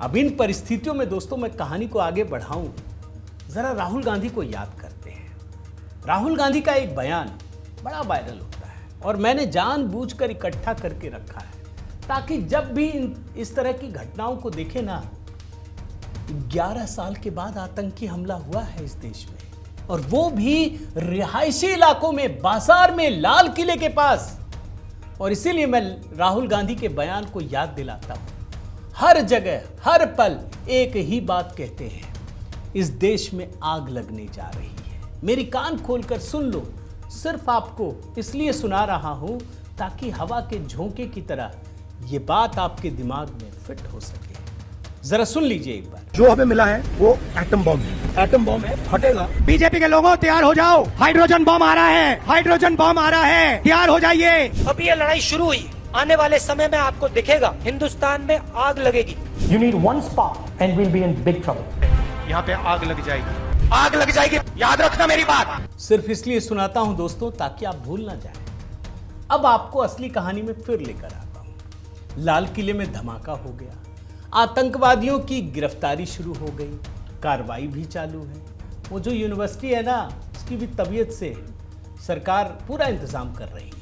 अब इन परिस्थितियों में दोस्तों मैं कहानी को आगे बढ़ाऊं, जरा राहुल गांधी को याद करते हैं। राहुल गांधी का एक बयान बड़ा वायरल होता है और मैंने जानबूझकर इकट्ठा करके रखा है ताकि जब भी इस तरह की घटनाओं को देखे ना, 11 साल के बाद आतंकी हमला हुआ है इस देश में, और वो भी रिहायशी इलाकों में, बाजार में, लाल किले के पास। और इसीलिए मैं राहुल गांधी के बयान को याद दिलाता हूं। हर जगह, हर पल एक ही बात कहते हैं, इस देश में आग लगने जा रही है। मेरी कान खोलकर सुन लो, सिर्फ आपको इसलिए सुना रहा हूं ताकि हवा के झोंके की तरह ये बात आपके दिमाग में फिट हो सके। जरा सुन लीजिए एक बार। जो हमें मिला है वो एटम बॉम्ब है। एटम बॉम्ब है, फटेगा। बीजेपी के लोगों तैयार हो जाओ, हाइड्रोजन बम आ रहा है, हाइड्रोजन बम आ रहा है, तैयार हो जाइए। अभी ये लड़ाई शुरू हुई, आने वाले समय में आपको दिखेगा हिंदुस्तान में आग लगेगी। You need one spark and we'll be in big trouble. यहाँ पे आग लग जाएगी, आग लग जाएगी, याद रखना मेरी बात। सिर्फ इसलिए सुनाता हूं दोस्तों ताकि आप भूल ना जाएं। अब आपको असली कहानी में फिर लेकर आता हूं। लाल किले में धमाका हो गया, आतंकवादियों की गिरफ्तारी शुरू हो गई, कार्रवाई भी चालू है। वो जो यूनिवर्सिटी है ना, उसकी भी तबीयत से सरकार पूरा इंतजाम कर रही है।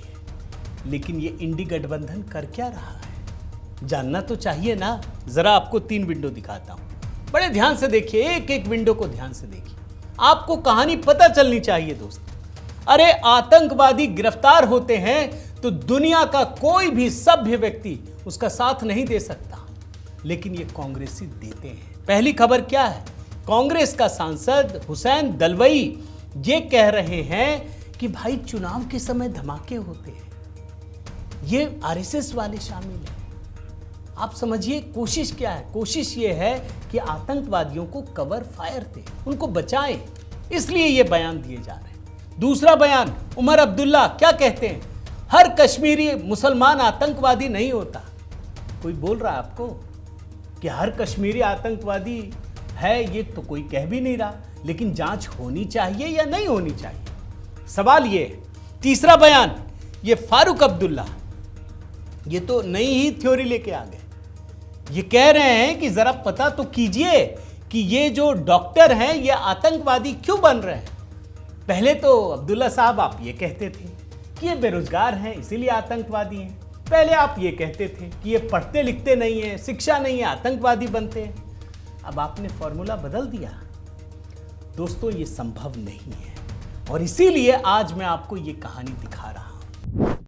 लेकिन ये इंडी गठबंधन कर क्या रहा है, जानना तो चाहिए ना। जरा आपको 3 विंडो दिखाता हूं, बड़े ध्यान से देखिए, एक एक विंडो को ध्यान से देखिए, आपको कहानी पता चलनी चाहिए दोस्तों। अरे आतंकवादी गिरफ्तार होते हैं तो दुनिया का कोई भी सभ्य व्यक्ति उसका साथ नहीं दे सकता, लेकिन ये कांग्रेसी देते हैं। पहली खबर क्या है, कांग्रेस का सांसद हुसैन दलवई ये कह रहे हैं कि भाई चुनाव के समय धमाके होते हैं, ये आरएसएस वाले शामिल हैं। आप समझिए कोशिश क्या है, कोशिश ये है कि आतंकवादियों को कवर फायर दे, उनको बचाएं, इसलिए ये बयान दिए जा रहे हैं। दूसरा बयान, उमर अब्दुल्ला क्या कहते हैं, हर कश्मीरी मुसलमान आतंकवादी नहीं होता। कोई बोल रहा है आपको कि हर कश्मीरी आतंकवादी है, ये तो कोई कह भी नहीं रहा, लेकिन जांच होनी चाहिए या नहीं होनी चाहिए, सवाल ये है। तीसरा बयान, ये फारूक अब्दुल्ला ये तो नई ही थ्योरी लेके आ गए। ये कह रहे हैं कि जरा पता तो कीजिए कि ये जो डॉक्टर हैं ये आतंकवादी क्यों बन रहे हैं। पहले तो अब्दुल्ला साहब आप ये कहते थे कि ये बेरोजगार हैं इसीलिए आतंकवादी हैं, पहले आप ये कहते थे कि ये पढ़ते लिखते नहीं है, शिक्षा नहीं है, आतंकवादी बनते हैं। अब आपने फॉर्मूला बदल दिया। दोस्तों ये संभव नहीं है और इसीलिए आज मैं आपको ये कहानी दिखा रहा हूं।